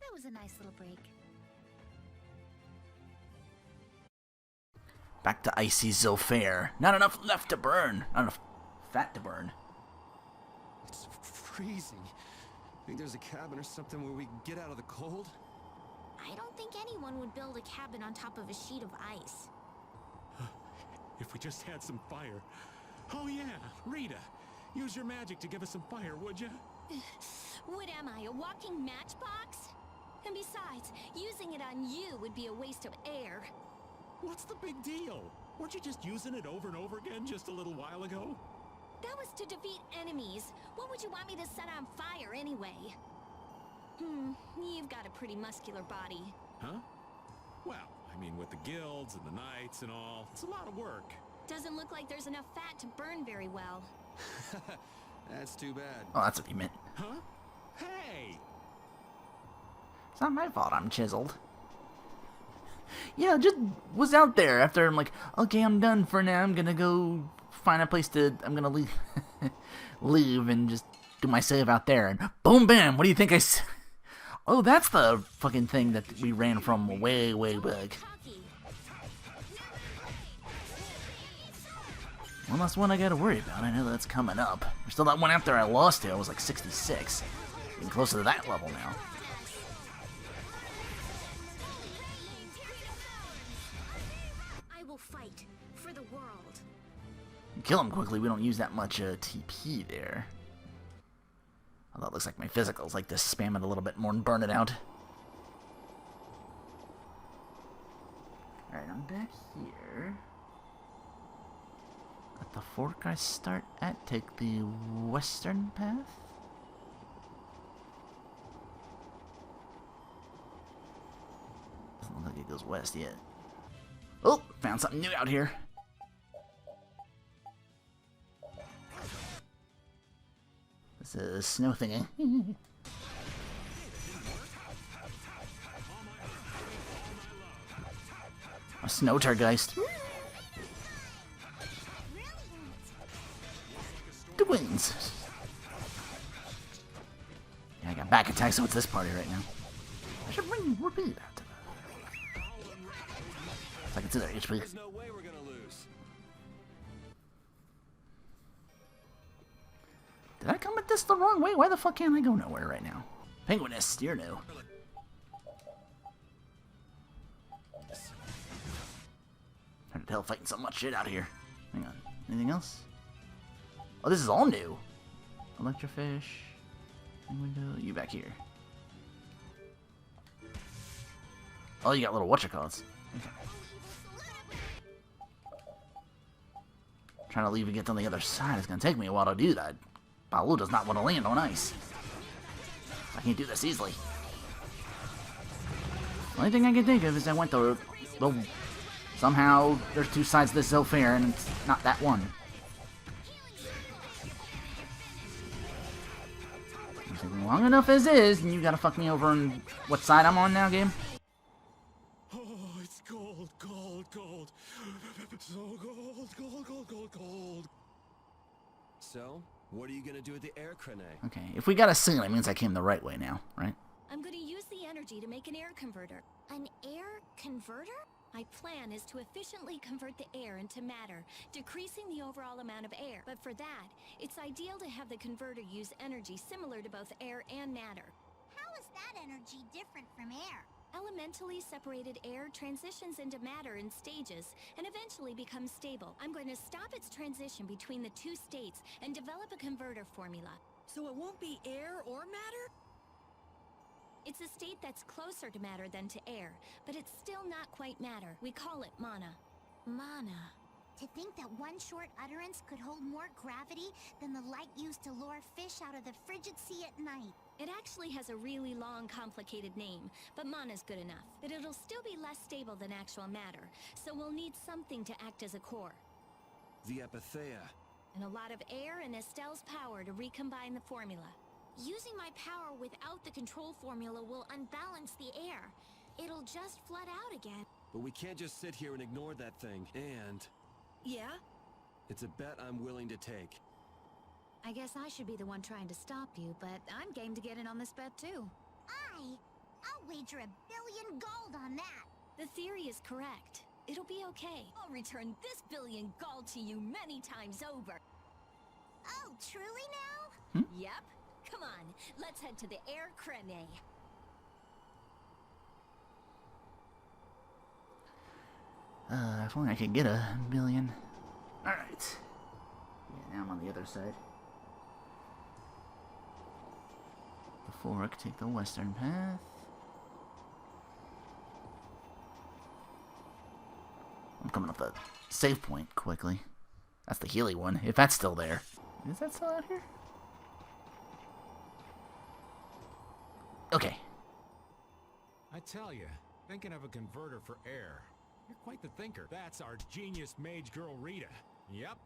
That was a nice little break. Back to icy Zolfair. Not enough left to burn. Not enough fat to burn. It's freezing. Think there's a cabin or something where we can get out of the cold? I don't think anyone would build a cabin on top of a sheet of ice. If we just had some fire. Oh yeah, Rita. Use your magic to give us some fire, would you? What am I, a walking matchbox? And besides, using it on you would be a waste of air. What's the big deal? Weren't you just using it over and over again just a little while ago? That was to defeat enemies. What would you want me to set on fire anyway? You've got a pretty muscular body. Huh? Well, I mean, with the guilds and the knights and all, it's a lot of work. Doesn't look like there's enough fat to burn very well. That's too bad. Oh, that's what you meant. Huh? Hey! It's not my fault I'm chiseled. Yeah, just was out there after I'm like, okay, I'm done for now. I'm gonna go find a place to, I'm gonna leave, leave and just do my save out there. And boom, bam, what do you think Oh, that's the fucking thing that we ran from way, way back. One last one I gotta worry about. I know that's coming up. There's still that one out there I lost to. I was like 66. Getting closer to that level now. I will fight for the world. Kill him quickly. We don't use that much TP there. Although it looks like my physicals like to spam it a little bit more and burn it out. Alright, I'm back here. At the fork I start at, take the western path. Doesn't look like it goes west yet. Oh, found something new out here. This is a snow thingy. A snow Tergeist. The wins. Yeah, I got back attack, so it's this party right now. I should bring repeat out to the... So I can see their HP. There's no way we're gonna lose. Did I come at this the wrong way? Why the fuck can't I go nowhere right now? Penguinist, you're new. Hard to tell fighting so much shit out here. Hang on. Anything else? Oh, this is all new. Electrofish. Window. You back here. Oh, you got little whatchamacallits. Okay. Trying to leave and get on the other side. It's gonna take me a while to do that. Balu does not want to land on ice. I can't do this easily. The only thing I can think of is I went the somehow there's two sides to this Zolfair and it's not that one. I'm thinking long enough as is, and you gotta fuck me over on what side I'm on now, game? Oh, it's cold, cold, cold. So cold, cold, cold, cold, cold. So, what are you gonna do with the air crane? Okay, if we got a signal, it means I came the right way now, right? I'm going to use the energy to make an air converter. An air converter? My plan is to efficiently convert the air into matter, decreasing the overall amount of air. But for that, it's ideal to have the converter use energy similar to both air and matter. How is that energy different from air? Elementally separated air transitions into matter in stages and eventually becomes stable. I'm going to stop its transition between the two states and develop a converter formula. So it won't be air or matter? It's a state that's closer to matter than to air, but it's still not quite matter. We call it mana. Mana. To think that one short utterance could hold more gravity than the light used to lure fish out of the frigid sea at night. It actually has a really long, complicated name, but mana's good enough. But it'll still be less stable than actual matter, so we'll need something to act as a core. The Epithea. And a lot of air and Estelle's power to recombine the formula. Using my power without the control formula will unbalance the air. It'll just flood out again. But we can't just sit here and ignore that thing. And Yeah? it's a bet I'm willing to take. I guess I should be the one trying to stop you, but I'm game to get in on this bet too. I'll wager 1 billion gold on that. The theory is correct. It'll be okay. I'll return this 1 billion gold to you many times over. Oh, truly now? Yep. Come on, let's head to the Air Creme. If only I could get 1 billion. Alright. Yeah, now I'm on the other side. The fork, take the western path. I'm coming up the save point quickly. That's the Healy one, if that's still there. Is that still out here? Okay. I tell you, thinking of a converter for air. You're quite the thinker. That's our genius mage girl Rita. Yep.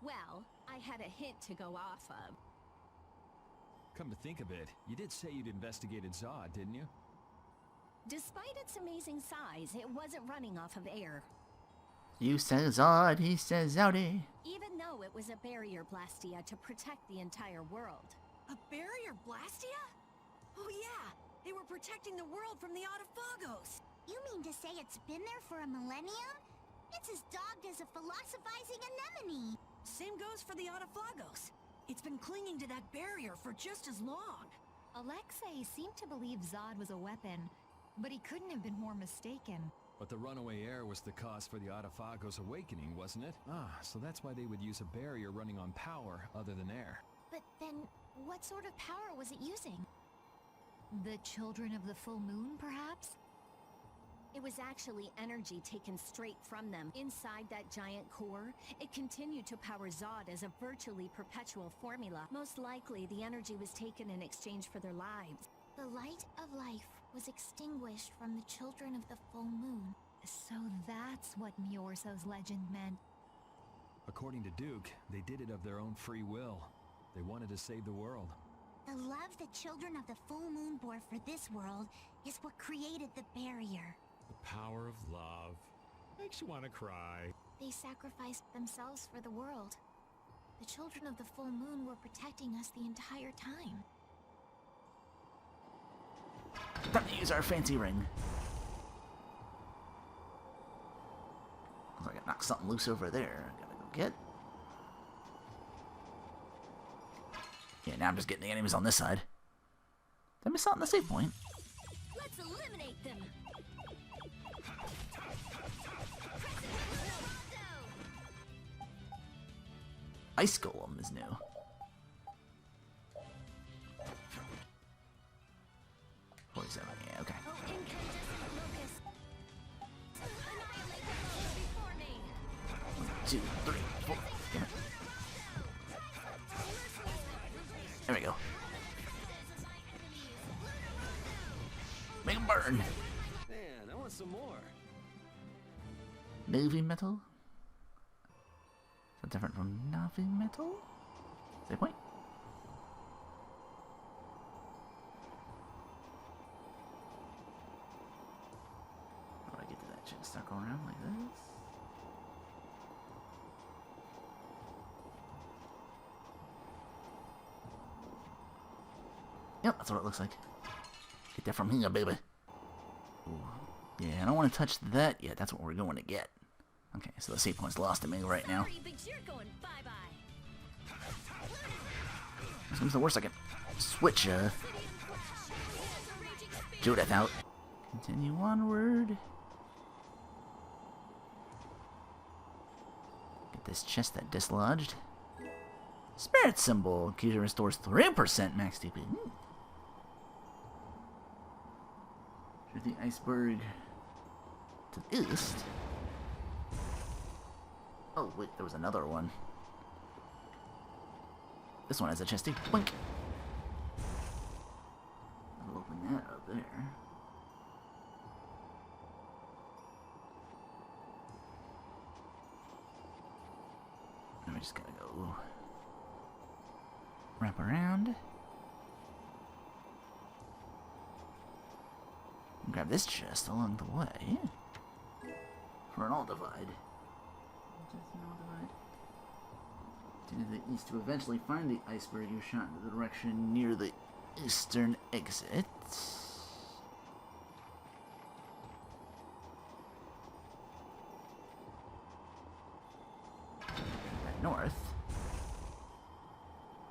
Well, I had a hint to go off of. Come to think of it, you did say you'd investigated Zod, didn't you? Despite its amazing size, it wasn't running off of air. You says odd, he says outy. Even though it was a barrier blastia to protect the entire world. A barrier blastia? Oh yeah, they were protecting the world from the Adephagos. You mean to say it's been there for a millennium? It's as dogged as a philosophizing anemone. Same goes for the Adephagos. It's been clinging to that barrier for just as long. Alexei seemed to believe Zod was a weapon, but he couldn't have been more mistaken. But the runaway air was the cause for the Adephagos awakening, wasn't it? So that's why they would use a barrier running on power other than air. But then, what sort of power was it using? The children of the full moon, perhaps? It was actually energy taken straight from them. Inside that giant core, it continued to power Zod as a virtually perpetual formula. Most likely, the energy was taken in exchange for their lives. The light of life was extinguished from the children of the full moon. So that's what Miorso's legend meant. According to Duke, they did it of their own free will. They wanted to save the world. The love the children of the full moon bore for this world is what created the barrier. The power of love. Makes you want to cry. They sacrificed themselves for the world. The children of the full moon were protecting us the entire time. Time to use our fancy ring. Looks like I knocked something loose over there. I gotta go get. Yeah, now I'm just getting the enemies on this side. Did I miss out on the save point? Let's eliminate them! Ice Golem is new. Yeah, okay. Oh, incandescent locust! Annihilate the foes before me! 1, 2, 3, 4. Damn it. There we go. Make them burn. Man, I want some more. Navy metal? Is that different from Navi metal? Save point? How do I get to that chest? Start going around like this? Yep, that's what it looks like. Get that from here, baby. Ooh. Yeah, I don't want to touch that yet. That's what we're going to get. Okay, so the save point's lost to me right now. Sorry, but you're going bye-bye. This comes the worst I can switch, Judith out. Continue onward. Get this chest that dislodged. Spirit symbol. Accuser restores 3% max TP. Through the iceberg to the east. Oh, wait, there was another one. This one has a chesty. Blink. I'll open that up there. And we just gotta go wrap around. And grab this chest along the way for an all divide. To the east to eventually find the iceberg you shot in the direction near the eastern exit. north.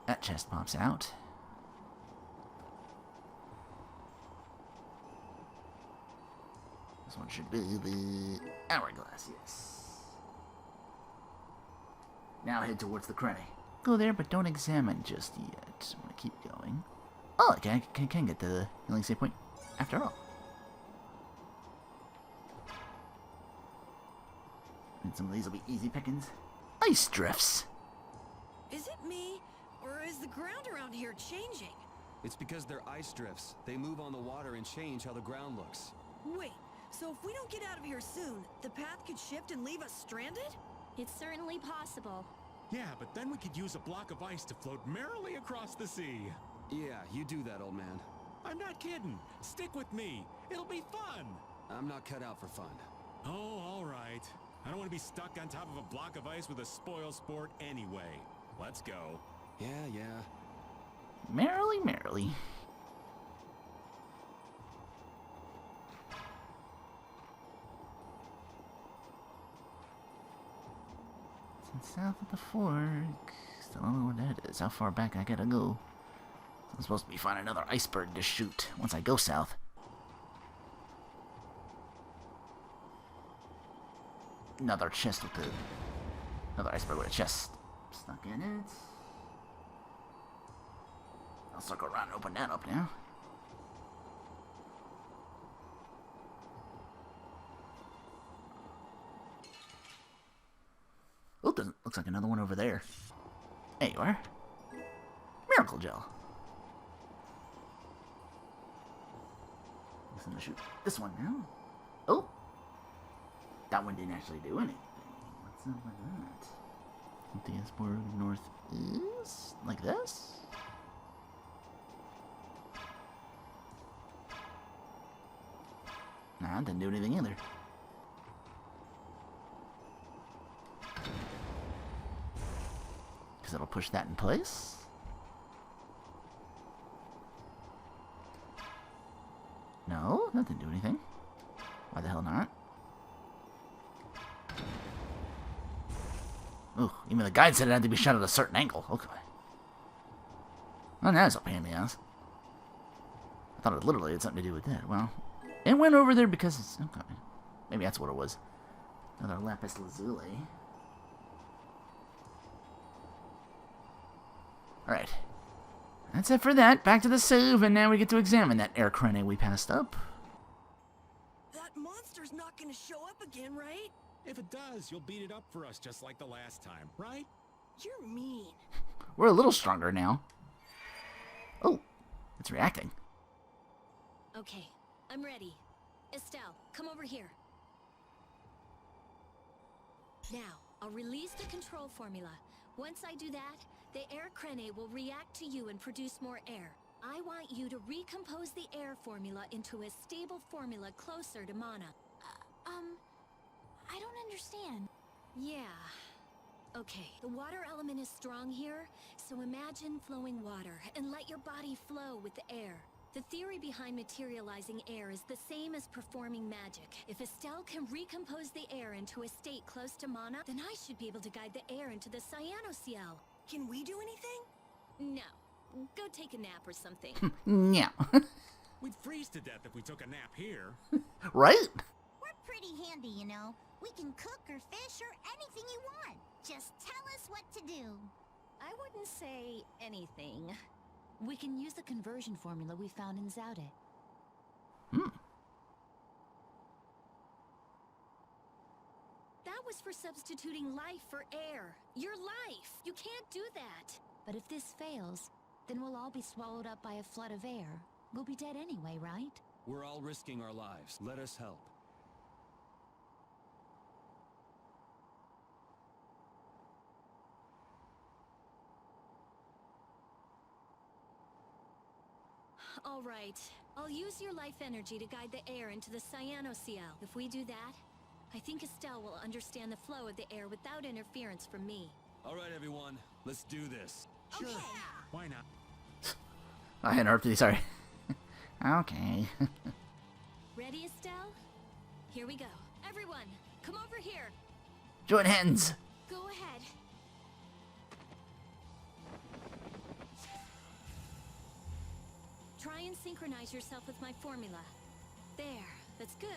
That chest pops out. This one should be the hourglass, yes. Now head towards the cranny. Go there, but don't examine just yet. I'm gonna keep going. Oh, okay, I can get to the healing save point after all. And some of these will be easy pickings. Ice drifts. Is it me, or is the ground around here changing? It's because they're ice drifts. They move on the water and change how the ground looks. Wait, so if we don't get out of here soon, the path could shift and leave us stranded? It's certainly possible. Yeah, but then we could use a block of ice to float merrily across the sea. Yeah, you do that, old man. I'm not kidding. Stick with me. It'll be fun. I'm not cut out for fun. Oh, all right. I don't want to be stuck on top of a block of ice with a spoil sport anyway. Let's go. Yeah. Merrily, merrily. It's south of the fork. Still don't know what that is. How far back I gotta go. I'm supposed to be finding another iceberg to shoot once I go south. Another chest with the... Another iceberg with a chest stuck in it. I'll circle around and open that up now. Oh, looks like another one over there. There you are. Miracle gel. I'm gonna shoot this one now. Oh! That one didn't actually do anything. What's up with that? The iceberg northeast? Like this? Nah, it didn't do anything either. Because it'll push that in place. No, that didn't do anything. Why the hell not? Ooh, even the guide said it had to be shot at a certain angle. Okay. Well, that's a pain in the ass. I thought it literally had something to do with that. Well, it went over there because it's... Okay. Maybe that's what it was. Another lapis lazuli. Alright. That's it for that. Back to the save, and now we get to examine that air cranny we passed up. That monster's not gonna show up again, right? If it does, you'll beat it up for us just like the last time, right? You're mean. We're a little stronger now. Oh, it's reacting. Okay, I'm ready. Estelle, come over here. Now, I'll release the control formula. Once I do that, the air crene will react to you and produce more air. I want you to recompose the air formula into a stable formula closer to mana. I don't understand. Yeah. Okay, the water element is strong here, so imagine flowing water and let your body flow with the air. The theory behind materializing air is the same as performing magic. If Estelle can recompose the air into a state close to mana, then I should be able to guide the air into the Cyanociel. Can we do anything? No. Go take a nap or something. Yeah. We'd freeze to death if we took a nap here. Right? We're pretty handy, you know. We can cook or fish or anything you want. Just tell us what to do. I wouldn't say anything. We can use the conversion formula we found in Zaude. That was for substituting life for air. Your life! You can't do that! But if this fails, then we'll all be swallowed up by a flood of air. We'll be dead anyway, right? We're all risking our lives. Let us help. All right. I'll use your life energy to guide the air into the Cyanociel. If we do that, I think Estelle will understand the flow of the air without interference from me. All right, everyone. Let's do this. Sure. Why not? I interrupted you, sorry. Okay. Ready, Estelle? Here we go. Everyone, come over here. Join hands. Go ahead. Try and synchronize yourself with my formula. There, that's good.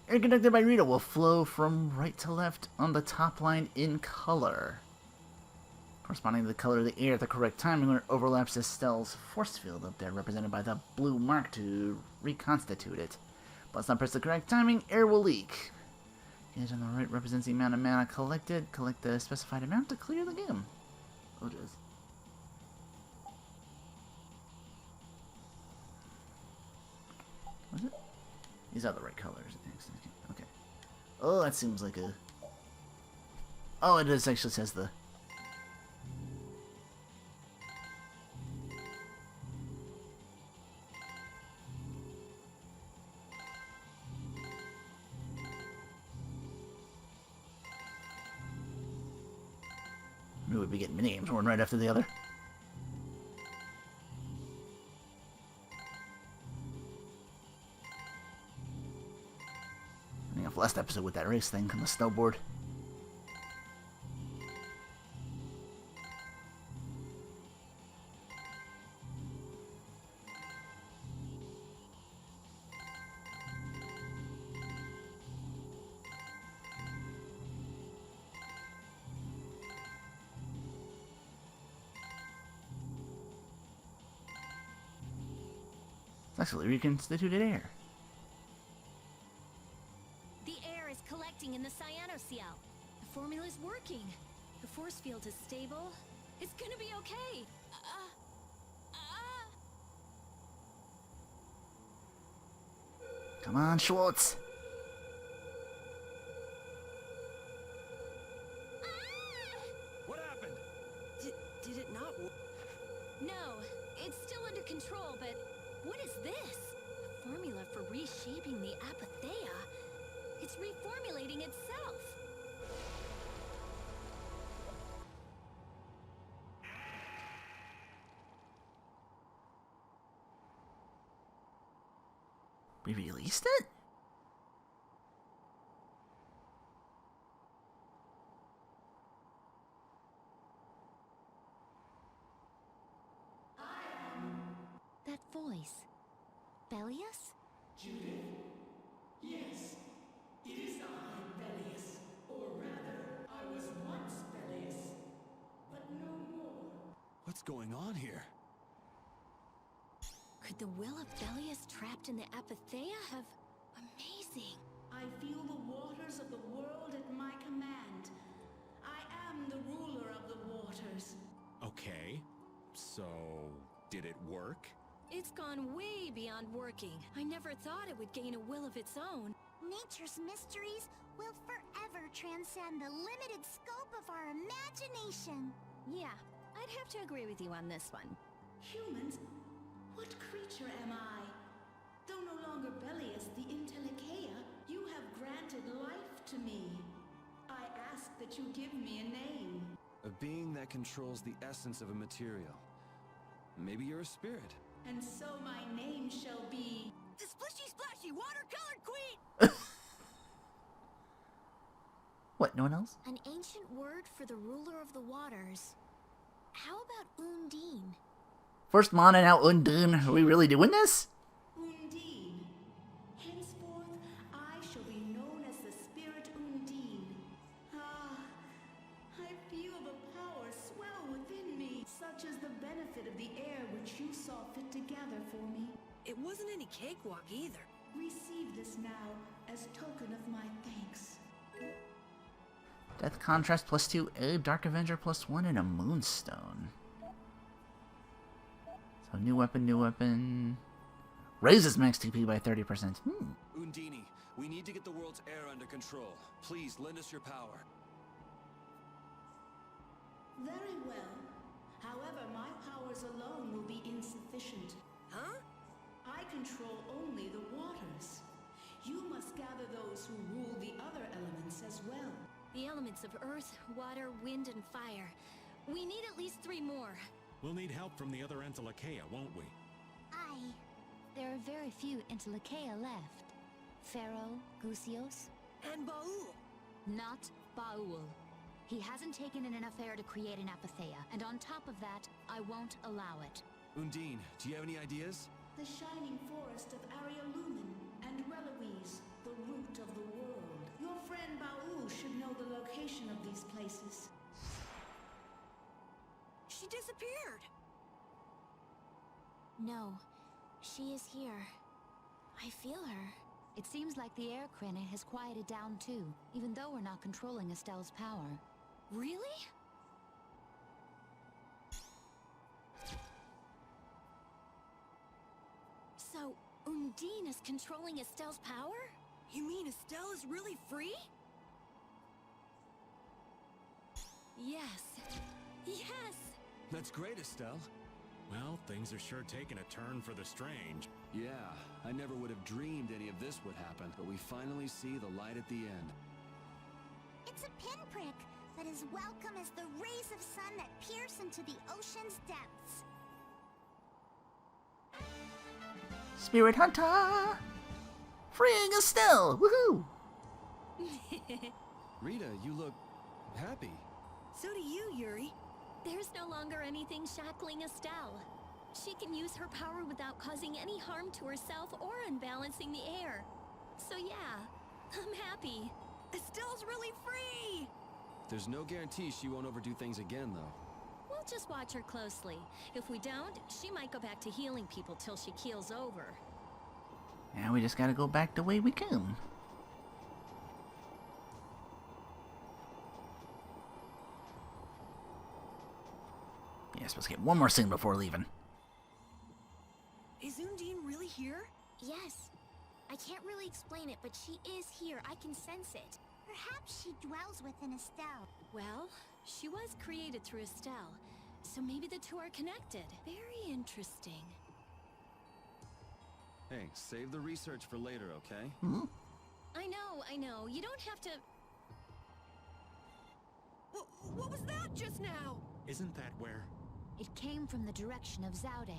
Air conducted by Rita will flow from right to left on the top line in color, corresponding to the color of the air at the correct timing when it overlaps Estelle's force field up there, represented by the blue mark to reconstitute it. But let's not press the correct timing, air will leak. Gauge on the right represents the amount of mana collected. Collect the specified amount to clear the game. Oh, jeez. Was it? These are the right colors. Okay. Oh, that seems like a... Oh, it is actually says the... We would be getting names one right after the other. Last episode with that race thing on the snowboard. It's actually reconstituted air. In the cyanoceal. The formula's working. The force field is stable. It's gonna be okay. Come on, Schwartz. What happened? Did it not work? No, it's still under control, but what is this? A formula for reshaping the Apatheia? It's reformulating itself. We released it? That voice. Bellius? Judith? Yes. It is I, Bellius. Or rather, I was once Bellius. But no more. What's going on here? Could the will of Bellius trapped in the Apatheia have... Amazing. I feel the waters of the world at my command. I am the ruler of the waters. Okay. So, did it work? It's gone way beyond working. I never thought it would gain a will of its own. Nature's mysteries will forever transcend the limited scope of our imagination. Yeah, I'd have to agree with you on this one. Humans? What creature am I? Though no longer Bellius the Entelexia, you have granted life to me. I ask that you give me a name. A being that controls the essence of a material. Maybe you're a spirit. And so my name shall be... The Splishy Splashy Watercolored Queen! What, no one else? An ancient word for the ruler of the waters. How about Undine? First Mon and now Undine. Are we really doing this? Undine. Henceforth, I shall be known as the spirit Undine. Ah, I feel the power swell within me, such as the benefit of the air which you saw fit to gather for me. It wasn't any cakewalk either. Receive this now as token of my thanks. Death Contrast +2, a Dark Avenger +1, and a Moonstone. So new weapon. Raises max TP by 30%. Undini, we need to get the world's air under control. Please lend us your power. Very well. However, my powers alone will be insufficient. Huh? I control only the waters. You must gather those who rule the other elements as well. The elements of earth, water, wind, and fire. We need at least 3 more. We'll need help from the other Entelexia, won't we? Aye. There are very few Entelexia left. Pharaoh, Gusios. And Baul. Not Baul. He hasn't taken in enough air to create an apatheia, and on top of that, I won't allow it. Undine, do you have any ideas? The shining forest of Arialumen and Reloise, the root of the world. Your friend Baul should know the location of these places. She disappeared! No, she is here. I feel her. It seems like the air Krene has quieted down too, even though we're not controlling Estelle's power. Really? So, Undine is controlling Estelle's power? You mean Estelle is really free? Yes. Yes! That's great, Estelle. Well, things are sure taking a turn for the strange. Yeah, I never would have dreamed any of this would happen, but we finally see the light at the end. It's a pinprick, but as welcome as the rays of sun that pierce into the ocean's depths. Spirit Hunter! Freeing Estelle! Woohoo! Rita, you look happy. So do you, Yuri. There's no longer anything shackling Estelle. She can use her power without causing any harm to herself or unbalancing the air. So yeah, I'm happy. Estelle's really free! There's no guarantee she won't overdo things again, though. We'll just watch her closely. If we don't, she might go back to healing people till she keels over. Now we just gotta go back the way we came. Yeah, supposed to get one more scene before leaving. Is Undine really here? Yes. I can't really explain it, but she is here. I can sense it. Perhaps she dwells within Estelle. Well, she was created through Estelle, so maybe the two are connected. Very interesting. Hey, save the research for later, okay? Hmm? I know. You don't have to... What was that just now? Isn't that where? It came from the direction of Zaude.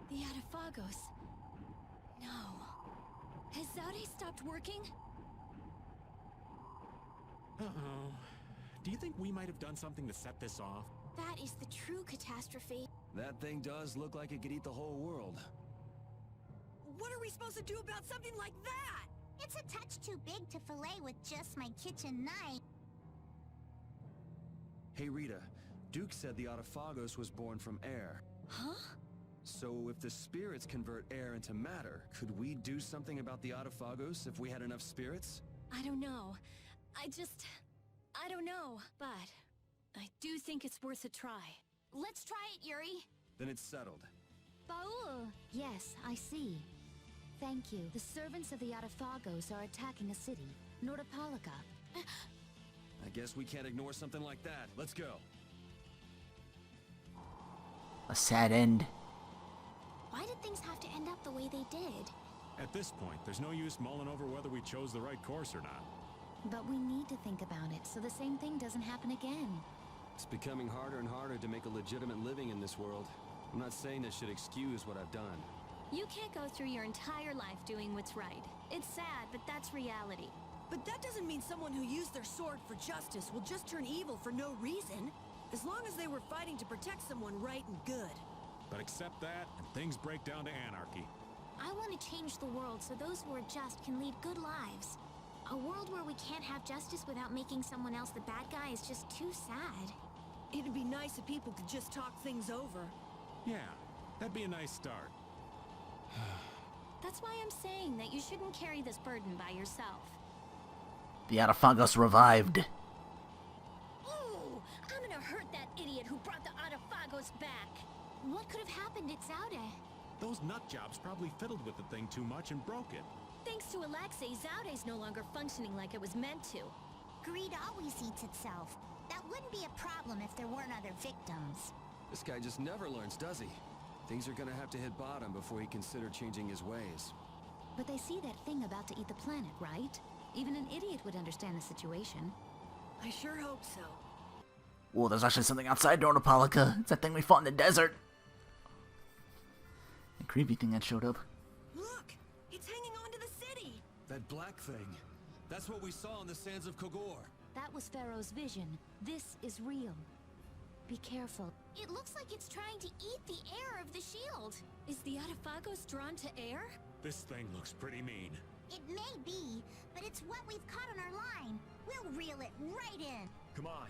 The Adephagos. No. Has Zaude stopped working? Uh-oh. Do you think we might have done something to set this off? That is the true catastrophe. That thing does look like it could eat the whole world. What are we supposed to do about something like that? It's a touch too big to fillet with just my kitchen knife. Hey, Rita. Duke said the Adephagos was born from air. Huh? So if the spirits convert air into matter, could we do something about the Adephagos if we had enough spirits? I don't know. I don't know, but I do think it's worth a try. Let's try it, Yuri. Then it's settled. Baul! Yes, I see. Thank you. The servants of the Adephagos are attacking a city, Nordopolica. I guess we can't ignore something like that. Let's go. A sad end. Why did things have to end up the way they did? At this point, there's no use mulling over whether we chose the right course or not. But we need to think about it so the same thing doesn't happen again. It's becoming harder and harder to make a legitimate living in this world. I'm not saying this should excuse what I've done. You can't go through your entire life doing what's right. It's sad, but that's reality. But that doesn't mean someone who used their sword for justice will just turn evil for no reason. As long as they were fighting to protect someone right and good. But accept that, and things break down to anarchy. I want to change the world so those who are just can lead good lives. A world where we can't have justice without making someone else the bad guy is just too sad. It'd be nice if people could just talk things over. Yeah, that'd be a nice start. That's why I'm saying that you shouldn't carry this burden by yourself. The Adephagos revived. Ooh, I'm gonna hurt that idiot who brought the Adephagos back. What could have happened at Zaude? Those nut jobs probably fiddled with the thing too much and broke it. Thanks to Alexei, Zaude's no longer functioning like it was meant to. Greed always eats itself. That wouldn't be a problem if there weren't other victims. This guy just never learns, does he? Things are gonna have to hit bottom before he consider changing his ways. But they see that thing about to eat the planet, right? Even an idiot would understand the situation. I sure hope so. Whoa, there's actually something outside Dornopolica. It's that thing we fought in the desert. The creepy thing that showed up. Look! It's hanging on to the city! That black thing. That's what we saw on the sands of Kogor. That was Pharaoh's vision. This is real. Be careful. It looks like it's trying to eat the air of the shield. Is the Adephagos drawn to air? This thing looks pretty mean. It may be, but it's what we've caught on our line. We'll reel it right in. Come on.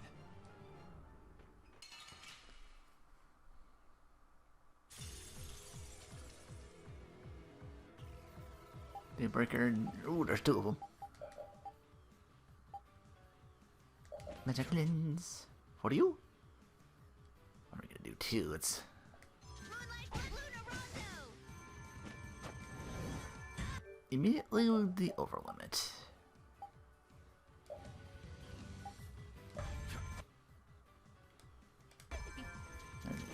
Daybreaker. Ooh, there's two of them. Magic lens. For you? What are we gonna do two? It's immediately with the over limit.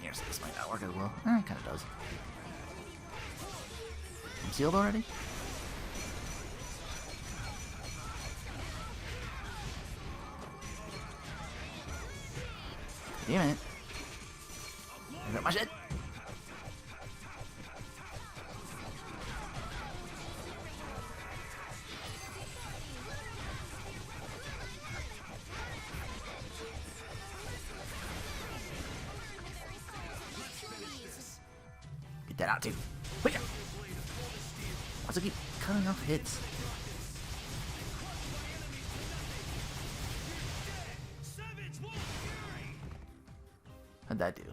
Here, so this might not work as well. It kind of does. I'm sealed already? Damn it. I got my shit. Get that out too. Wait. Why's it keep cutting off hits? How'd that do?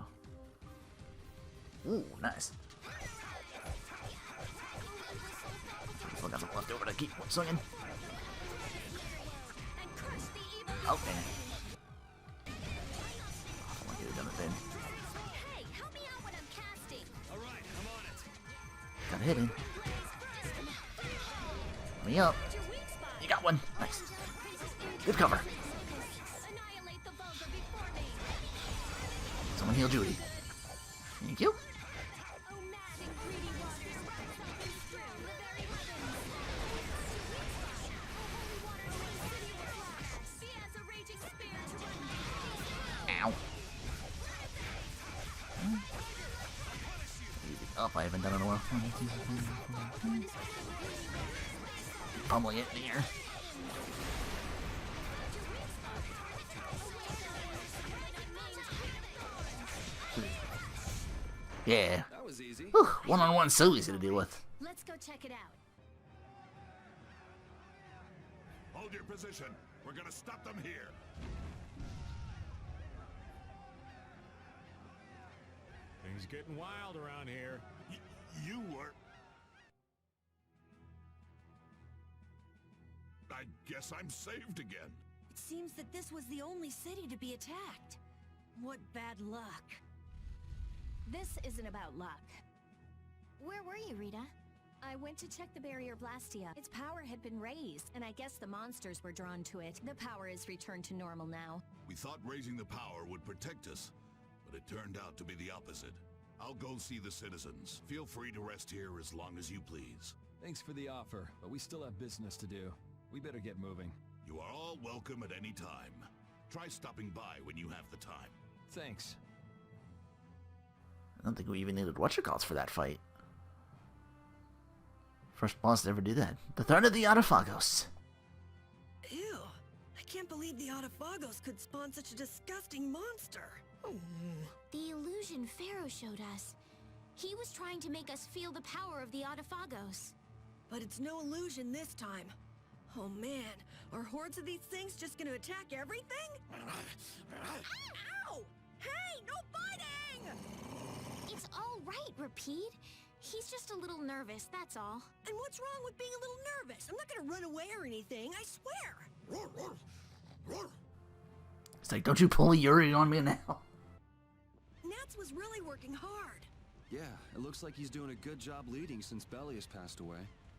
Ooh, nice. Still got some left over to keep swinging. Okay. I want to get it done with it. Hey, help me out when I'm casting. Alright, I'm on it. Got hidden. Me up. You got one. Nice. Good cover. Annihilate the vulgar before me. Someone heal Judy. Thank you. Oh, mad and greedy waters, rise up and strew the very heavens. Oh, holy water, O city of clouds, be as a raging spear to run. Ow. Easy up. I haven't done it in a while. Pummeling it in the air. Yeah. That was easy. Whew, one-on-one so easy to deal with. Let's go check it out. Hold your position. We're gonna stop them here. Things getting wild around here. You were... I guess I'm saved again. It seems that this was the only city to be attacked. What bad luck. This isn't about luck. Where were you, Rita? I went to check the barrier Blastia. Its power had been raised, and I guess the monsters were drawn to it. The power is returned to normal now. We thought raising the power would protect us, but it turned out to be the opposite. I'll go see the citizens. Feel free to rest here as long as you please. Thanks for the offer, but we still have business to do. We better get moving. You are all welcome at any time. Try stopping by when you have the time. Thanks. I don't think we even needed whatchamacalls for that fight. First boss to ever do that. The threat of the Adephagos. Ew. I can't believe the Adephagos could spawn such a disgusting monster. The illusion Pharaoh showed us. He was trying to make us feel the power of the Adephagos. But it's no illusion this time. Oh man, are hordes of these things just gonna attack everything? Ow! Hey, no biting! It's all right, Repeat. He's just a little nervous, that's all. And what's wrong with being a little nervous? I'm not gonna run away or anything, I swear! It's like, don't you pull Yuri on me now. Nats was really working hard. Yeah, it looks like he's doing a good job leading since Belly has passed away.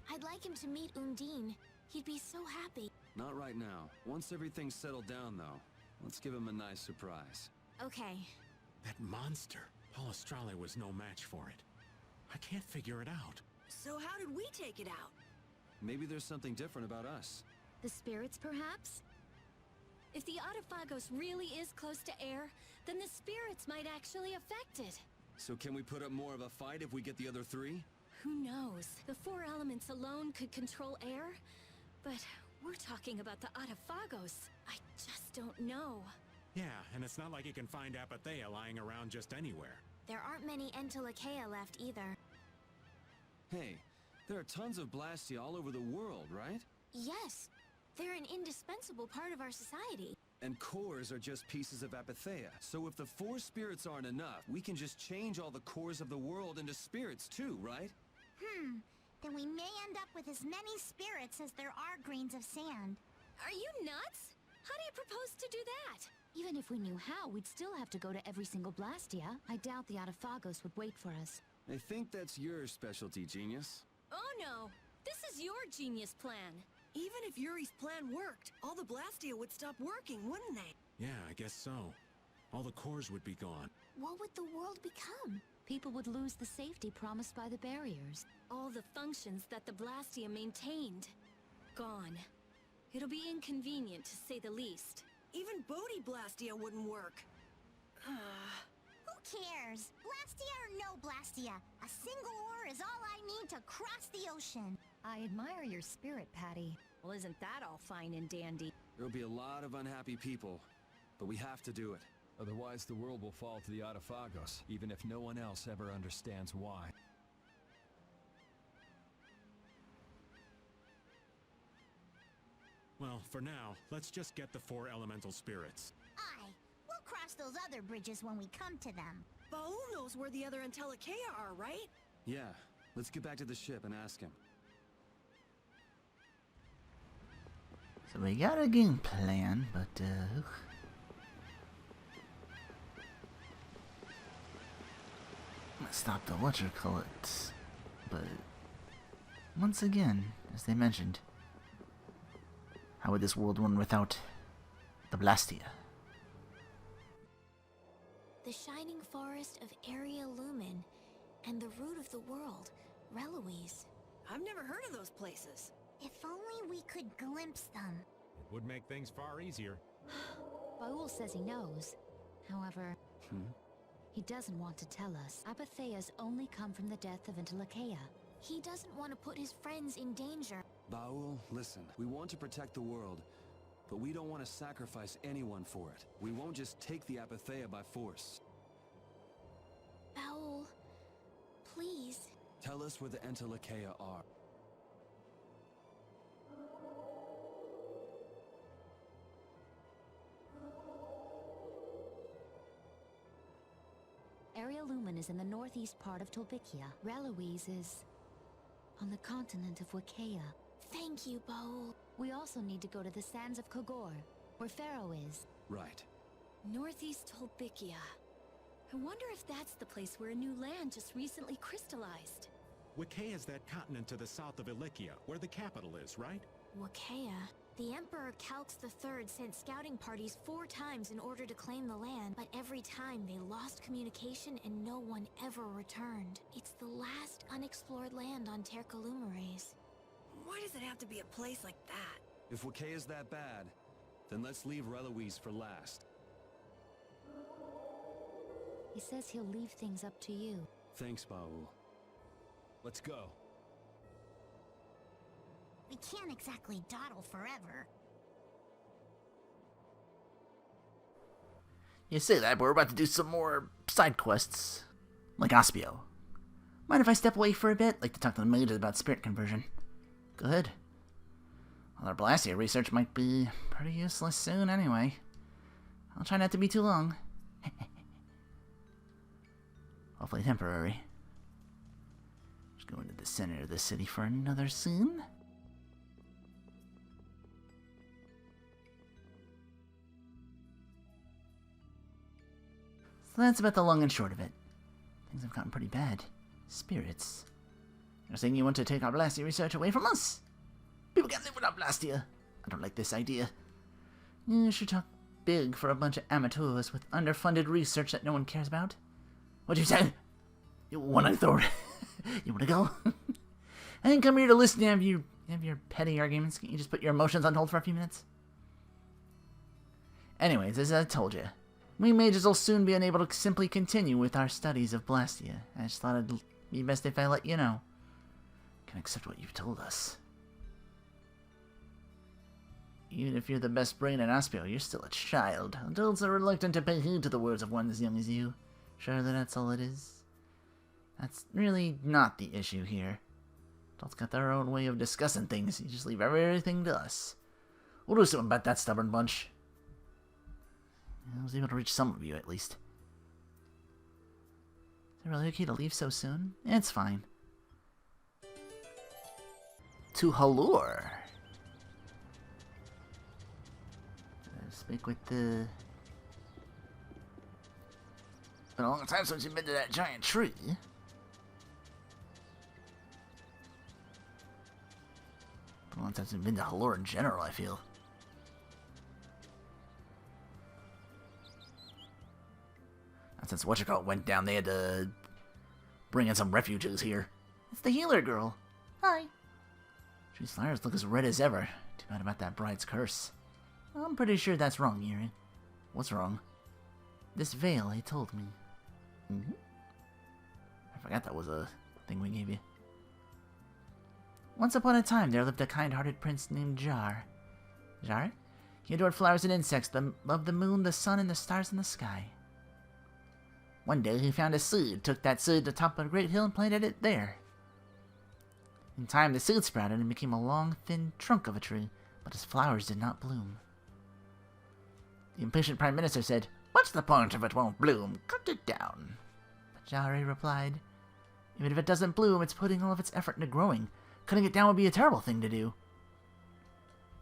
I'd like him to meet Undine. He'd be so happy. Not right now. Once everything's settled down, though, let's give him a nice surprise. Okay. That monster. Palestrale was no match for it. I can't figure it out. So how did we take it out? Maybe there's something different about us. The spirits, perhaps? If the Adephagos really is close to air, then the spirits might actually affect it. So can we put up more of a fight if we get the other three? Who knows? The four elements alone could control air, but we're talking about the Adephagos. I just don't know. Yeah, and it's not like you can find Apatheia lying around just anywhere. There aren't many Entelexia left either. Hey, there are tons of Blastia all over the world, right? Yes, they're an indispensable part of our society. And cores are just pieces of Apatheia. So if the four spirits aren't enough, we can just change all the cores of the world into spirits too, right? Then we may end up with as many spirits as there are grains of sand. Are you nuts? How do you propose to do that? Even if we knew how, we'd still have to go to every single Blastia. I doubt the Adephagos would wait for us. I think that's your specialty, genius. Oh no! This is your genius plan. Even if Yuri's plan worked, all the Blastia would stop working, wouldn't they? Yeah, I guess so. All the cores would be gone. What would the world become? People would lose the safety promised by the barriers. All the functions that the Blastia maintained. Gone. It'll be inconvenient, to say the least. Even Bodhi Blastia wouldn't work. Who cares? Blastia or no Blastia, a single ore is all I need to cross the ocean. I admire your spirit, Patty. Well, isn't that all fine and dandy? There'll be a lot of unhappy people, but we have to do it. Otherwise, the world will fall to the Adephagos, even if no one else ever understands why. Well, for now, let's just get the four elemental spirits. Aye, we'll cross those other bridges when we come to them. Baul knows where the other Entelexia are, right? Yeah, let's get back to the ship and ask him. So we got a game plan, but I'm gonna stop the whatchamacallit. But once again, as they mentioned, how would this world run without the Blastia? The shining forest of Area Lumen, and the root of the world, Reloise. I've never heard of those places. If only we could glimpse them. It would make things far easier. Baul says he knows. However, he doesn't want to tell us. Apatheias only come from the death of Entelexia. He doesn't want to put his friends in danger. Baul, listen, we want to protect the world, but we don't want to sacrifice anyone for it. We won't just take the Apatheia by force. Baul, please. Tell us where the Entelexia are. Area Lumen is in the northeast part of Tolbikia. Reloise is on the continent of Wicaya. Thank you, Baul. We also need to go to the sands of Kogor, where Pharaoh is. Right. Northeast Tolbikia. I wonder if that's the place where a new land just recently crystallized. Wicaya is that continent to the south of Ilikia, where the capital is, right? Wicaya. The Emperor Calx III sent scouting parties 4 times in order to claim the land, but every time they lost communication and no one ever returned. It's the last unexplored land on Tercalumares. Why does it have to be a place like that? If Wicaya is that bad, then let's leave Reloise for last. He says he'll leave things up to you. Thanks, Baul. Let's go. We can't exactly dawdle forever. You say that, but we're about to do some more side quests, like Aspio. Mind if I step away for a bit? Like to talk to the mages about spirit conversion. Go ahead. Well, our Blastia research might be pretty useless soon anyway. I'll try not to be too long. Hopefully temporary. Just going to the center of the city for another scene. So that's about the long and short of it. Things have gotten pretty bad. Spirits. You're saying you want to take our Blastia research away from us? People can't live without Blastia. I don't like this idea. You should talk big for a bunch of amateurs with underfunded research that no one cares about. What'd you say? You wanna throw You wanna go? I didn't come here to listen to have your petty arguments. Can't you just put your emotions on hold for a few minutes? Anyways, as I told you, we mages will soon be unable to simply continue with our studies of Blastia. I just thought it'd be best if I let you know. Can accept what you've told us. Even if you're the best brain in Aspio, you're still a child. Adults are reluctant to pay heed to the words of one as young as you. Sure that that's all it is? That's really not the issue here. Adults got their own way of discussing things. You just leave everything to us. We'll do something about that stubborn bunch. I was able to reach some of you, at least. Is it really okay to leave so soon? It's fine. To Halor. Speak with the... It's been a long time since you've been to that giant tree. Been a long time since you've been to Halor in general, I feel. And since Whatchacall went down, they had to bring in some refugees here. It's the healer girl. Hi. Tree's flowers look as red as ever. Too bad about that bride's curse. I'm pretty sure that's wrong, Yuri. What's wrong? This veil, he told me. I forgot that was a thing we gave you. Once upon a time, there lived a kind-hearted prince named Jar. Jar? He adored flowers and insects, loved the moon, the sun, and the stars in the sky. One day, he found a seed, took that seed to the top of a great hill and planted it there. In time, the seed sprouted and became a long, thin trunk of a tree, but its flowers did not bloom. The impatient Prime Minister said, "What's the point if it won't bloom? Cut it down." But Jare replied, "Even if it doesn't bloom, it's putting all of its effort into growing. Cutting it down would be a terrible thing to do."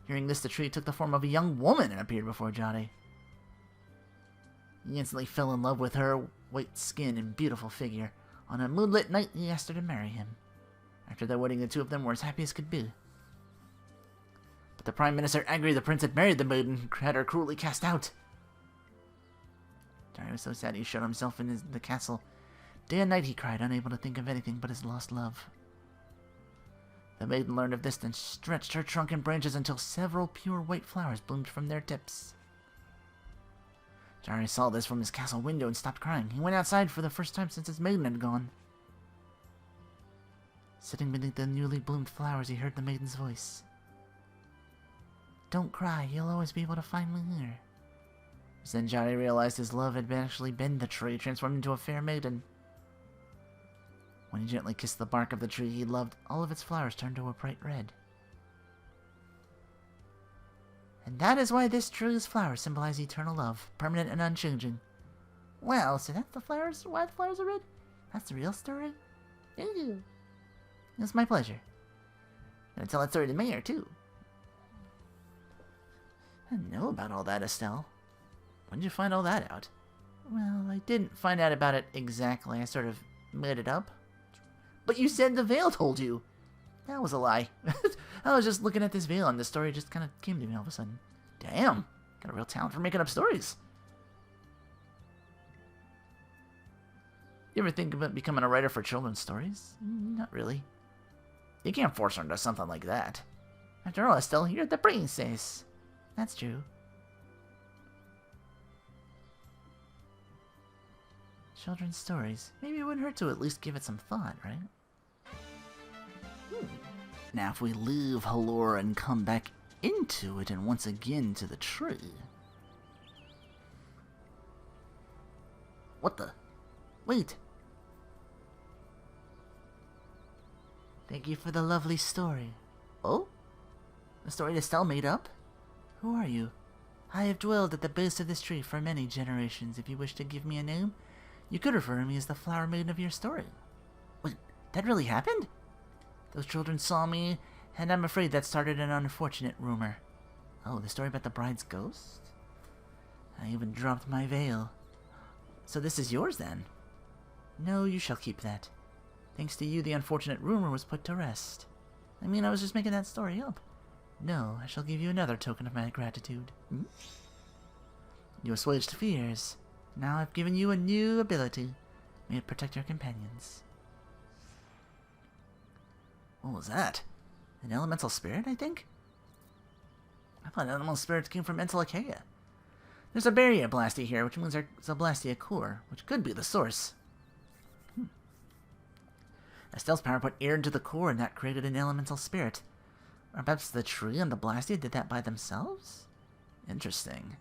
Hearing this, the tree took the form of a young woman and appeared before Jare. He instantly fell in love with her white skin and beautiful figure. On a moonlit night, he asked her to marry him. After their wedding, the two of them were as happy as could be. But the Prime Minister, angry the prince had married the maiden, had her cruelly cast out. Jare was so sad he shut himself in the castle. Day and night he cried, unable to think of anything but his lost love. The maiden learned of this, then stretched her trunk and branches until several pure white flowers bloomed from their tips. Jare saw this from his castle window and stopped crying. He went outside for the first time since his maiden had gone. Sitting beneath the newly bloomed flowers, he heard the maiden's voice. "Don't cry, you'll always be able to find me here." Then Jare realized his love had actually been the tree, transformed into a fair maiden. When he gently kissed the bark of the tree he loved, all of its flowers turned to a bright red. And that is why this tree's flowers symbolize eternal love, permanent and unchanging. Well, so that's the flowers, why the flowers are red? That's the real story? Thank you. It's my pleasure. I'm gonna tell that story to the mayor, too. I didn't know about all that, Estelle. When did you find all that out? Well, I didn't find out about it exactly. I sort of made it up. But you said the veil told you. That was a lie. I was just looking at this veil and the story just kind of came to me all of a sudden. Damn, got a real talent for making up stories. You ever think about becoming a writer for children's stories? Not really. You can't force her into something like that. After all, Estelle, you're the princess. That's true. Children's stories. Maybe it wouldn't hurt to at least give it some thought, right? Now if we leave Halor and come back into it and once again to the tree. What the? Wait. Thank you for the lovely story. Oh? A story Estelle made up? Who are you? I have dwelled at the base of this tree for many generations. If you wish to give me a name, you could refer to me as the flower maiden of your story. Wait, that really happened? Those children saw me, and I'm afraid that started an unfortunate rumor. Oh, the story about the bride's ghost? I even dropped my veil. So this is yours, then? No, you shall keep that. Thanks to you, the unfortunate rumor was put to rest. I mean, I was just making that story up. No, I shall give you another token of my gratitude. You assuaged fears. Now I've given you a new ability. May it protect your companions. What was that? An elemental spirit, I think? I thought elemental spirits came from Entelexia. There's a barrier blasty here, which means there's a blastia core, which could be the source. Estelle's power put air into the core, and that created an elemental spirit. Or perhaps the tree and the blastia did that by themselves? Interesting.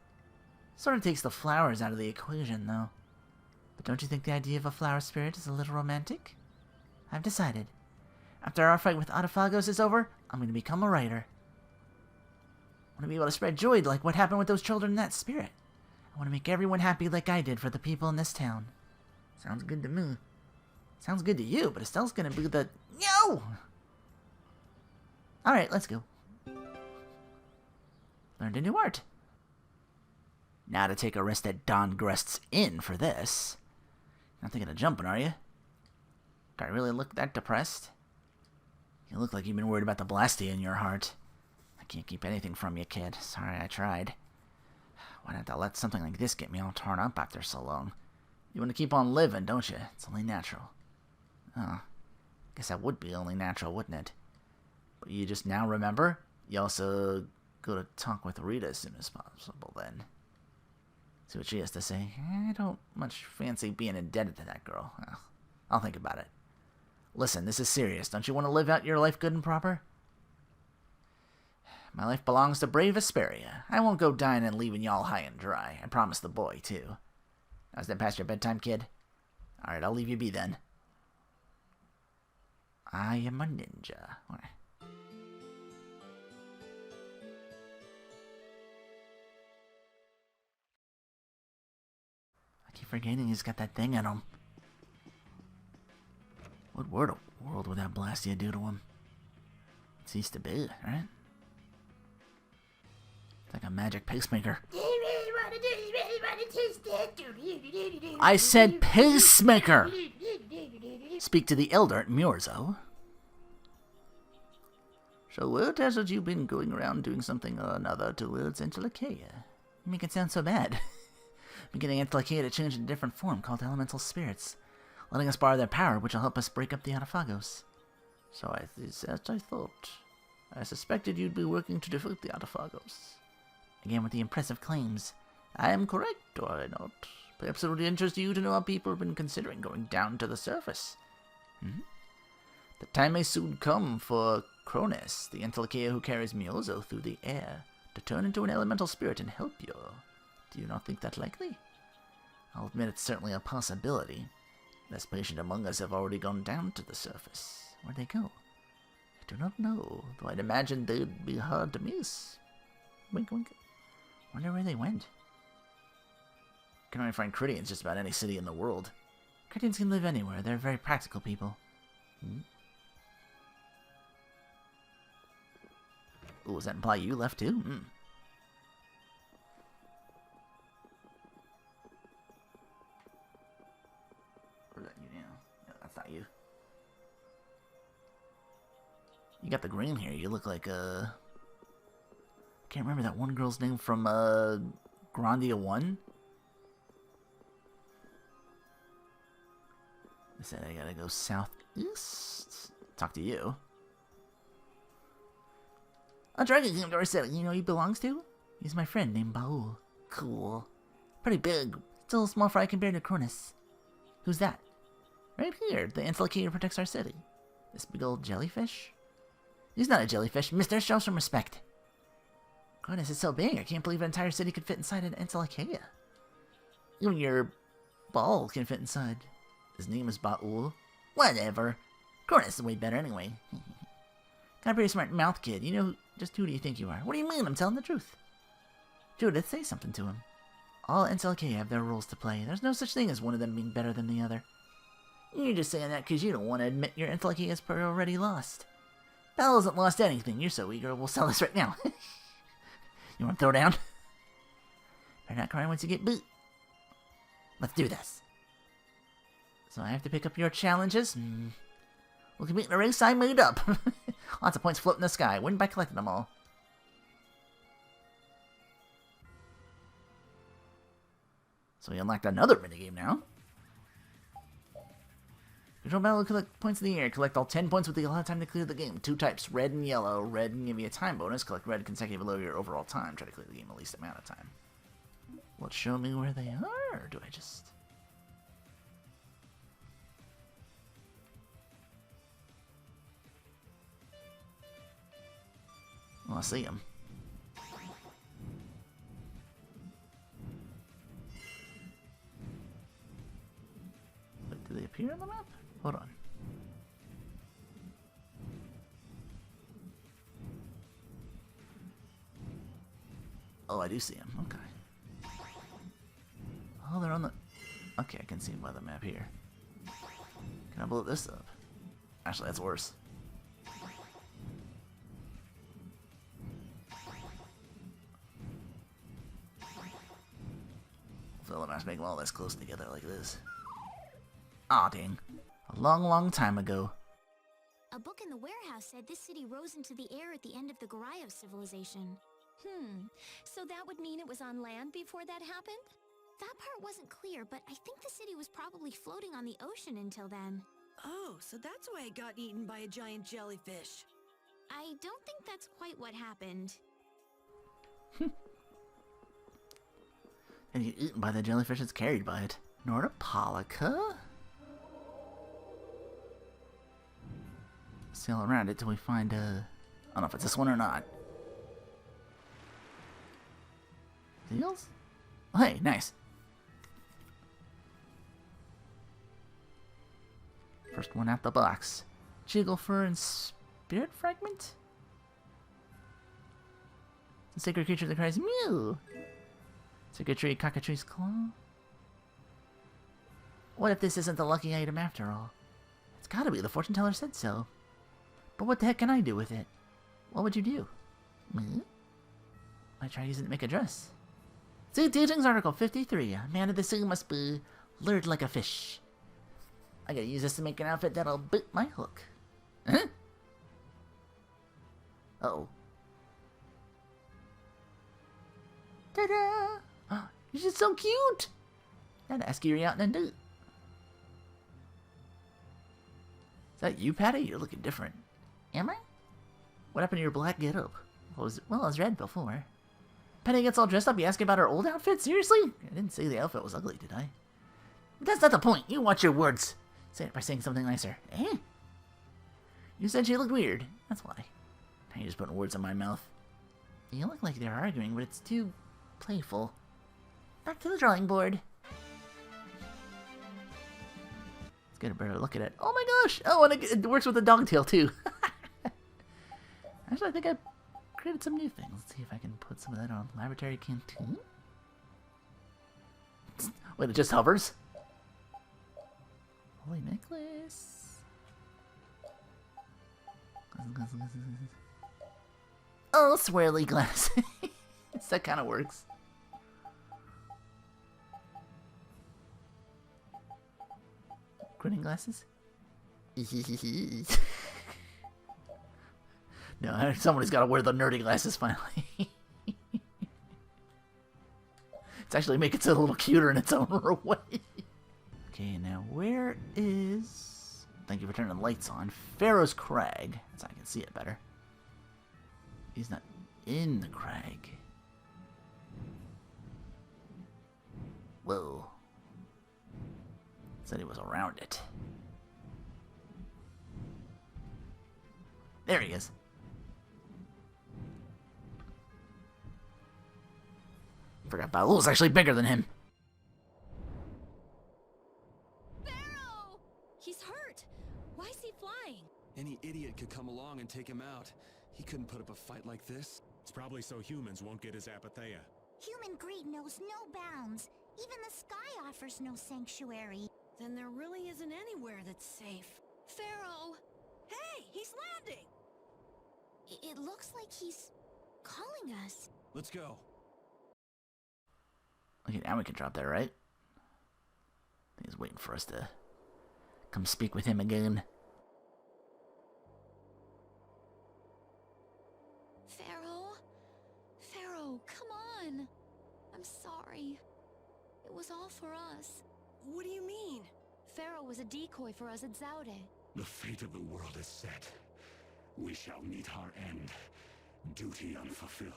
Sort of takes the flowers out of the equation, though. But don't you think the idea of a flower spirit is a little romantic? I've decided. After our fight with Adephagos is over, I'm going to become a writer. I want to be able to spread joy like what happened with those children in that spirit. I want to make everyone happy like I did for the people in this town. Sounds good to me. Sounds good to you, but Estelle's going to be the... No! Alright, let's go. Learned a new art. Now to take a rest at Don Grest's Inn for this. Not thinking of jumping, are you? Do I really look that depressed? You look like you've been worried about the blastia in your heart. I can't keep anything from you, kid. Sorry I tried. Why not let something like this get me all torn up after so long? You want to keep on living, don't you? It's only natural. Oh, guess that would be only natural, wouldn't it? But you just now remember? You also go to talk with Rita as soon as possible, then. See what she has to say. I don't much fancy being indebted to that girl. Well, I'll think about it. Listen, this is serious. Don't you want to live out your life good and proper? My life belongs to brave Vesperia. I won't go dying and leaving y'all high and dry. I promised the boy, too. Now, is that past your bedtime, kid? Alright, I'll leave you be then. I am a ninja. I keep forgetting he's got that thing in him. What world would that blastia do to him? It ceased to be, right? It's like a magic pacemaker. I said pacemaker! Speak to the elder at Murzo. So what hasn't you been going around doing something or another towards Entelexia? You make it sound so bad. Been getting Entelexia to change into a different form called elemental spirits, letting us borrow their power, which will help us break up the Adephagos. So I thought. I suspected you'd be working to defeat the Adephagos. Again with the impressive claims. I am correct, or I not? Perhaps it would interest you to know how people have been considering going down to the surface. The time may soon come for Cronus, the Entelexia who carries Miozo through the air, to turn into an elemental spirit and help you. Do you not think that likely? I'll admit it's certainly a possibility. Less patient among us have already gone down to the surface. Where'd they go? I do not know, though I'd imagine they'd be hard to miss. Wink, wink. Wonder where they went. You can only find Critians just about any city in the world. Critians can live anywhere. They're very practical people. Ooh, does that imply you left too? Or is that you now? No, that's not you. You got the green hair. You look like I can't remember that one girl's name from Grandia 1. I said I gotta go southeast. Talk to you. A dragon came to our city. You know who he belongs to? He's my friend named Baul. Cool. Pretty big. Still a small fry compared to Cronus. Who's that? Right here. The Entelexia who protects our city. This big old jellyfish? He's not a jellyfish. Mister, show some respect. Cronus is so big. I can't believe an entire city could fit inside an Entelexia. Even your ball can fit inside. His name is Baul. Whatever. Cronus is way better anyway. Got a pretty smart mouth, kid. You know Just who do you think you are? What do you mean? I'm telling the truth. Judith, say something to him. All Entelexia have their roles to play. There's no such thing as one of them being better than the other. You're just saying that because you don't want to admit your Entelexia is already lost. Belle hasn't lost anything. You're so eager. We'll sell this right now. You want to throw down? Better not cry once you get boot. Let's do this. So I have to pick up your challenges. We'll compete in a race I made up. Lots of points float in the sky. Win by collecting them all. So we unlocked another minigame now. Control battle, collect points in the air. Collect all 10 points with the allotted time to clear the game. 2 types, red and yellow. Red can give you a time bonus. Collect red consecutive below your overall time. Try to clear the game the least amount of time. Will it show me where they are, or do I just... Well, I see them. Wait, do they appear on the map? Hold on. Oh, I do see them. Okay. Oh, they're on the... Okay, I can see them by the map here. Can I blow this up? Actually, that's worse. Hopefully I'm not making all this close together like this. Aw, dang. A long, long time ago. A book in the warehouse said this city rose into the air at the end of the Garayo civilization. So that would mean it was on land before that happened? That part wasn't clear, but I think the city was probably floating on the ocean until then. Oh, so that's why it got eaten by a giant jellyfish. I don't think that's quite what happened. And get eaten by the jellyfish that's carried by it. Nordopolica? Sail around it till we find I don't know if it's this one or not. Seals? Oh, hey, nice. First one out the box. Jigglefur and Spirit Fragment? The sacred creature that cries mew. Sacred tree, cockatrice's claw. What if this isn't the lucky item after all? It's gotta be, the fortune teller said so. But what the heck can I do with it? What would you do? Me? I try using it to make a dress. See, Teachings Article 53. A man of the sea must be lured like a fish. I gotta use this to make an outfit that'll beat my hook. Huh? Uh-oh. Ta-da! You're just so cute! I'd ask you out in a date. Is that you, Patty? You're looking different. Am I? What happened to your black getup? Well, it was red before. Patty gets all dressed up, you asking about her old outfit? Seriously? I didn't say the outfit was ugly, did I? But that's not the point. You watch your words. Say it by saying something nicer. Eh? You said she looked weird. That's why. Now you're just putting words in my mouth. You look like they're arguing, but it's too playful. Back to the drawing board. Let's get a better look at it. Oh my gosh! Oh, and it works with the dog tail too. Actually, I think I created some new things. Let's see if I can put some of that on. Laboratory canteen? Wait, it just hovers? Holy necklace. Oh, swirly glass. That kind of works. Grinning glasses? No, somebody's got to wear the nerdy glasses finally. It's actually making it a little cuter in its own way. Okay, now where is... Thank you for turning the lights on. Pharaoh's Crag. So I can see it better. He's not in the crag. Whoa. Said he was around it. There he is. Forgot Baloo's actually bigger than him. Pharaoh! He's hurt. Why is he flying? Any idiot could come along and take him out. He couldn't put up a fight like this. It's probably so humans won't get his Apatheia. Human greed knows no bounds. Even the sky offers no sanctuary. Then there really isn't anywhere that's safe. Pharaoh! Hey, he's landing! It looks like he's calling us. Let's go. Okay, now we can drop there, right? I think he's waiting for us to come speak with him again. Pharaoh, come on! I'm sorry. It was all for us. What do you mean? Pharaoh was a decoy for us at Zaude. The fate of the world is set. We shall meet our end. Duty unfulfilled.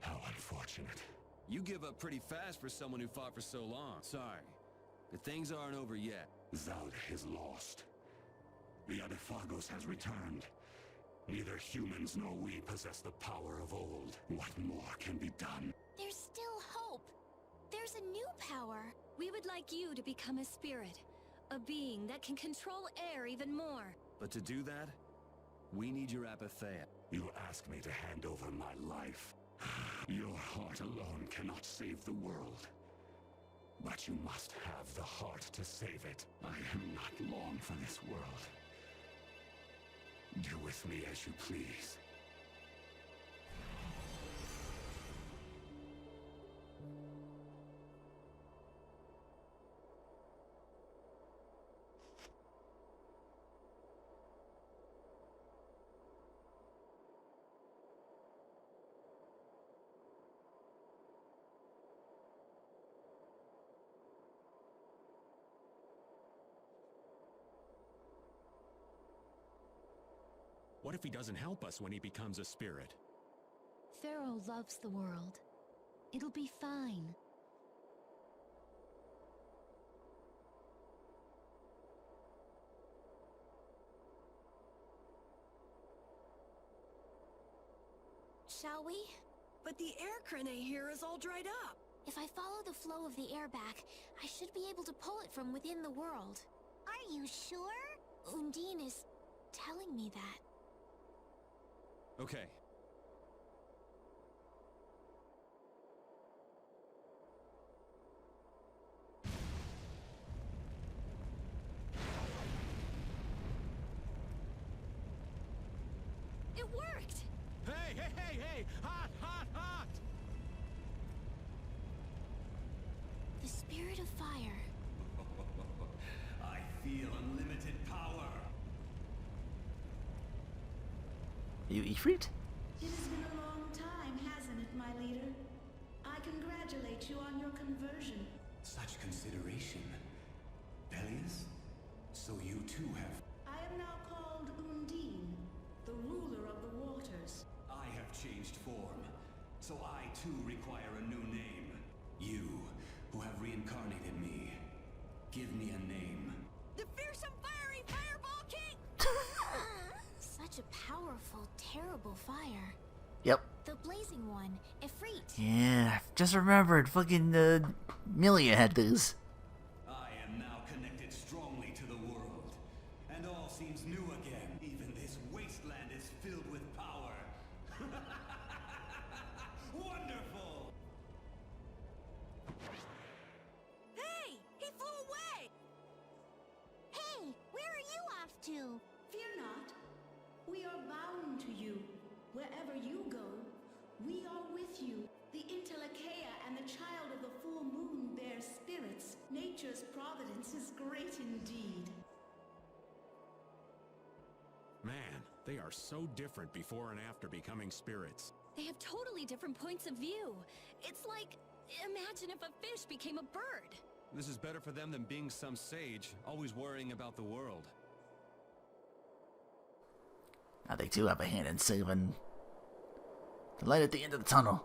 How unfortunate. You give up pretty fast for someone who fought for so long. Sorry. But things aren't over yet. Zaude is lost. The Adephagos has returned. Neither humans nor we possess the power of old. What more can be done? There's still hope. There's a new power. We would like you to become a spirit. A being that can control air even more. But to do that, we need your Apatheia. You ask me to hand over my life. Your heart alone cannot save the world. But you must have the heart to save it. I am not long for this world. Do with me as you please. What if he doesn't help us when he becomes a spirit? Pharaoh loves the world. It'll be fine. Shall we? But the air crane here is all dried up. If I follow the flow of the air back, I should be able to pull it from within the world. Are you sure? Undine is telling me that. Okay. It worked! Hey! Hot! The spirit of fire. I feel unlimited power. Are you Ifrit? It has been a long time, hasn't it, my leader? I congratulate you on your conversion. Such consideration. Peleus? So you too have... I am now called Undine, the ruler of the waters. I have changed form, so I too require a new name. You, who have reincarnated me, give me a name. The fearsome fiery fireball king! Such a powerful, terrible fire. Yep. The blazing one, Ifrit. Yeah, just remembered. Fucking Milia had those. I am now connected strongly to the world, and all seems new again. Even this wasteland is filled with power. Wonderful! Hey! He flew away! Hey, where are you off to? Fear not. We are bound to you. Wherever you go, we are with you. The Entelexia and the child of the full moon bear spirits. Nature's providence is great indeed. Man, they are so different before and after becoming spirits. They have totally different points of view. It's like, imagine if a fish became a bird. This is better for them than being some sage, always worrying about the world. Now they too have a hand in saving the light at the end of the tunnel.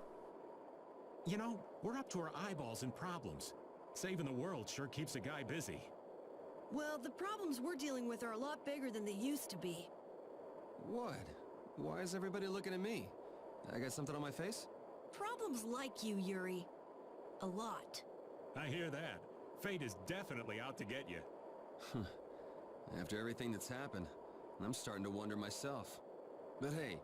You know, we're up to our eyeballs in problems. Saving the world sure keeps a guy busy. Well, the problems we're dealing with are a lot bigger than they used to be. What? Why is everybody looking at me? I got something on my face? Problems like you, Yuri. A lot. I hear that. Fate is definitely out to get you. After everything that's happened, I'm starting to wonder myself. But hey,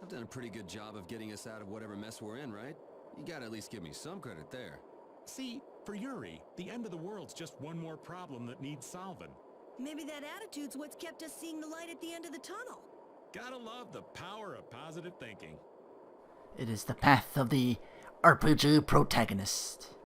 I've done a pretty good job of getting us out of whatever mess we're in, right? You gotta at least give me some credit there. See, for Yuri, the end of the world's just one more problem that needs solving. Maybe that attitude's what's kept us seeing the light at the end of the tunnel. Gotta love the power of positive thinking. It is the path of the RPG protagonist.